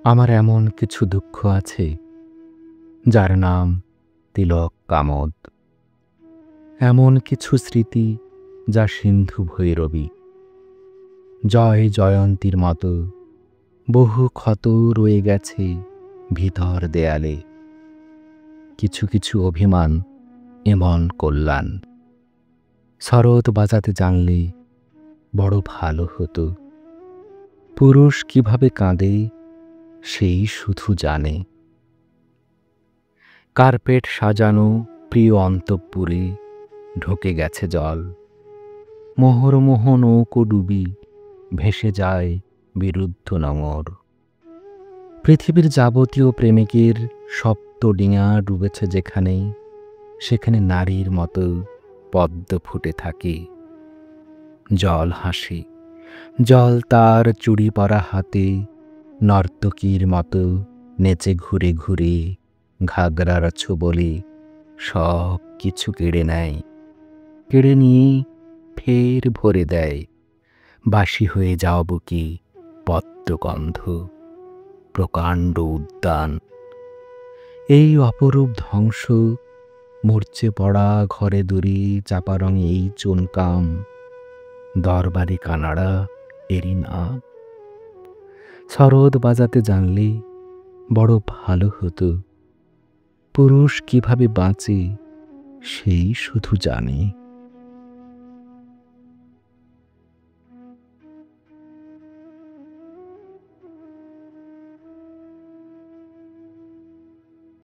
আমার এমন কিছু দুঃখ আছে যার নাম তিলক কামদ। এমন কিছু স্মৃতি যা সিন্ধু ভৈরবী। জয় জয়ন্তীর মতো বহু ক্ষত রয়ে গেছে ভিতর দেয়ালে। কিছু কিছু অভিমান এমন কল্যাণ। শরৎ বাজাতে জানলে বড় ভালো হতো। পুরুষ কিভাবে কাঁদে সেই শুধু জানে। কার্পেট সাজানো প্রিয় অন্তঃপুরে ঢোকে গেছে জল। মোহরমোহ নৌকো ডুবি ভেসে যায় বিরুদ্ধ নোঙর। পৃথিবীর যাবতীয় প্রেমিকের সপ্ত ডিঙা ডুবেছে যেখানে, সেখানে নারীর মতো পদ্ম ফুটে থাকে। জল হাসে, জল তার চুড়ি পরা হাতে নর্তকীর মতো নেচে ঘুরে ঘুরে ঘাগরার ছোবলে সব কিছু কেড়ে নেয়। কেড়ে নিয়ে ফের ভরে দেয় বাসি হয়ে যাও বুকে পদ্মগন্ধ, প্রকাণ্ড উদ্যান। এই অপরূপ ধ্বংস, মরচে পড়া ঘরে দূরে চাপা রঙে এই চুনকাম, দরবারি কানাড়া এরই নাম। শরৎ বাজাতে জানলে বড় ভালো হতো। পুরুষ কিভাবে বাঁচে সেই শুধু জানে।